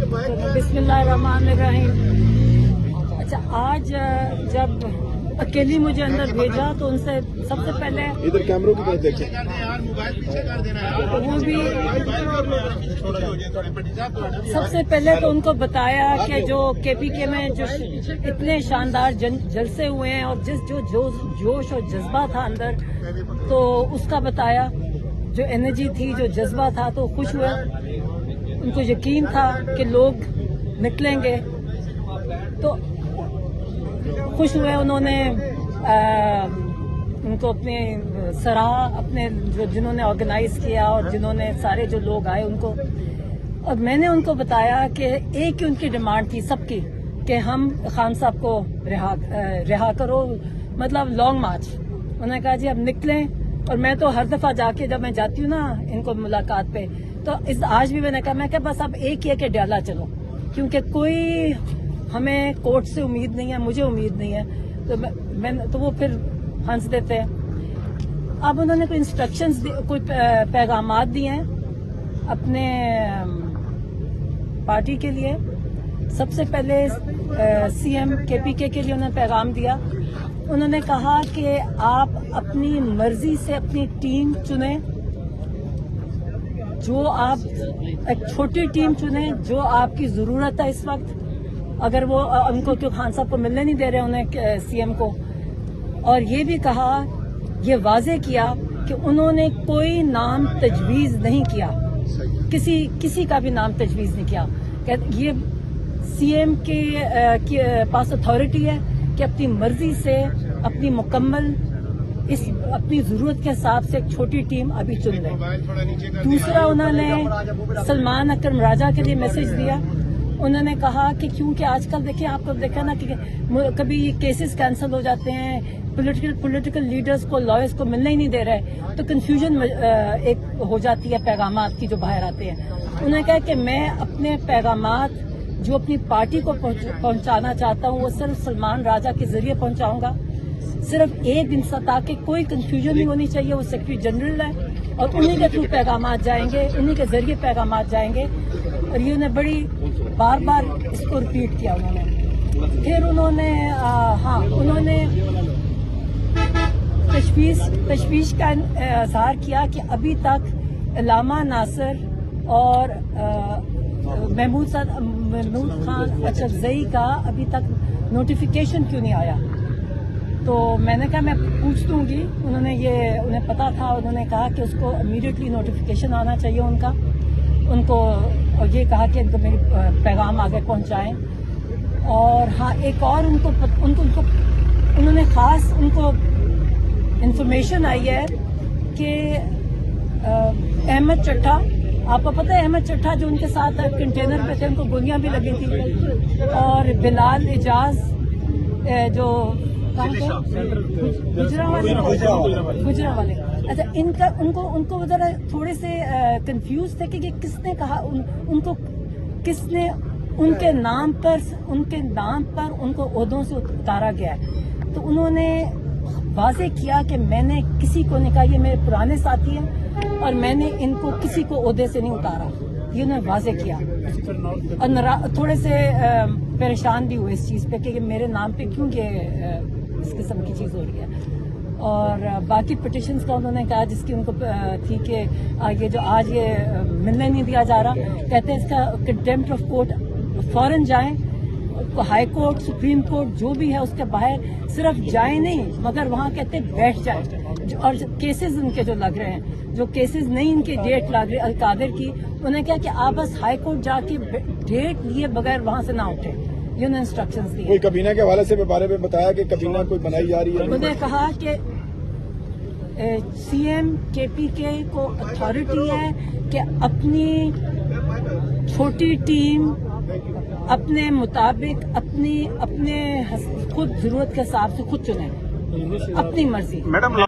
बिस्मिल्लाहिर्रहमानिर्रहीम। अच्छा, आज जब अकेली मुझे अंदर भेजा तो उनसे सबसे पहले इधर कैमरों की तरफ देखें। वो भी सबसे पहले तो उनको बताया कि जो केपीके में जो इतने शानदार जलसे हुए हैं और जो जोश और जज्बा था अंदर, तो उसका बताया। जो एनर्जी थी, जो जज्बा था, तो खुश हुए। उनको यकीन था कि लोग निकलेंगे, तो खुश हुए। उन्होंने उनको अपने सराहा, अपने जिन्होंने ऑर्गेनाइज किया और जिन्होंने सारे जो लोग आए उनको। और मैंने उनको बताया कि एक ही उनकी डिमांड थी सबकी कि हम खान साहब को रिहा करो, मतलब लॉन्ग मार्च। उन्होंने कहा जी अब निकलें। और मैं तो हर दफा जाके जब मैं जाती हूँ ना इनको मुलाकात पे, तो आज भी मैंने कहा बस अब एक ही है कि डाला चलो, क्योंकि कोई हमें कोर्ट से उम्मीद नहीं है, मुझे उम्मीद नहीं है। तो वो फिर हंस देते हैं। अब उन्होंने कोई इंस्ट्रक्शंस, कोई पैगामात दिए हैं अपने पार्टी के लिए। सबसे पहले सीएम केपीके के लिए उन्होंने पैगाम दिया। उन्होंने कहा कि आप अपनी मर्जी से अपनी टीम चुनें, जो आप एक छोटी टीम चुनें जो आपकी जरूरत है इस वक्त। अगर वो उनको क्यों खान साहब को मिलने नहीं दे रहे उन्हें सीएम को। और ये भी कहा, ये वाजे किया कि उन्होंने कोई नाम तजवीज नहीं किया, किसी का भी नाम तजवीज नहीं किया। ये सीएम के पास अथॉरिटी है कि अपनी मर्जी से अपनी मुकम्मल अपनी जरूरत के हिसाब से एक छोटी टीम अभी चुन ले। दूसरा, उन्होंने सलमान अकरम राजा के लिए मैसेज दिया। उन्होंने कहा कि क्योंकि आजकल देखिए, आपको देखा ना कि कभी केसेस कैंसिल हो जाते हैं, पॉलिटिकल लीडर्स को, लॉयर्स को मिलने ही नहीं दे रहे, तो कंफ्यूजन एक हो जाती है पैगामात की जो बाहर आते हैं। उन्होंने कहा कि मैं अपने पैगामात जो अपनी पार्टी को पहुंचाना चाहता हूं वो सिर्फ सलमान राजा के जरिए पहुंचाऊंगा, सिर्फ एक दिन से, ताकि कोई कंफ्यूजन नहीं होनी चाहिए। वो सेक्रेटरी जनरल है और उन्हीं के थ्रू पैगामात जाएंगे, उन्हीं के जरिए पैगामात जाएंगे। और ये उन्हें बड़ी बार बार इसको रिपीट किया उन्होंने। फिर उन्होंने उन्होंने तशवीश का इजहार किया कि अभी तक इलामा नासिर और महमूद खान अचरजई का अभी तक नोटिफिकेशन क्यों नहीं आया। तो मैंने कहा मैं पूछ दूंगी। उन्हें पता था। उन्होंने कहा कि उसको इमीडिएटली नोटिफिकेशन आना चाहिए उनको, और ये कहा कि इनको मेरी पैगाम आगे पहुंचाएं। और हाँ, एक और उन्होंने खास उनको इंफॉर्मेशन आई है कि अहमद चट्टा, आपको पता है अहमद चट्टा जो उनके साथ कंटेनर पे थे, उनको गोलियां भी लगी थी। और बिलाल एजाज जो गुजरावाले। अच्छा, उनको जरा थोड़े से कंफ्यूज थे कि ये किसने कहा, उनको किसने उनके नाम पर उनको ओहदों से उतारा गया है। तो उन्होंने वाजे किया कि मैंने किसी को नहीं कहा, ये मेरे पुराने साथी हैं और मैंने इनको किसी को ओहदे से नहीं उतारा, ये उन्होंने वाजे किया। और थोड़े से परेशान भी हुए इस चीज पे कि मेरे नाम पे क्यों ये इस किस्म की चीज हो रही है। और बाकी पिटिशंस का उन्होंने कहा जिसकी उनको थी कि ये जो आज ये मिलने नहीं दिया जा रहा, कहते हैं इसका कंटेम्प्ट ऑफ कोर्ट फौरन जाएं, हाई कोर्ट, सुप्रीम कोर्ट जो भी है उसके बाहर सिर्फ जाए नहीं, मगर वहाँ कहते बैठ जाए। और केसेस उनके जो लग रहे हैं, जो केसेस नहीं इनकी डेट लग रही अलकादिर की, उन्होंने कहा कि आप बस हाई कोर्ट जाके डेट लिए बगैर वहाँ से ना उठे। ये उन्होंने इंस्ट्रक्शंस दिए। कोई कबीना के हवाले से बारे में बताया कि कबीना कोई बनाई जा रही है। उन्होंने कहा कि सीएम केपीके को अथॉरिटी है कि अपनी छोटी टीम अपने मुताबिक अपने खुद जरूरत के हिसाब से खुद चुने, अपनी मर्जी।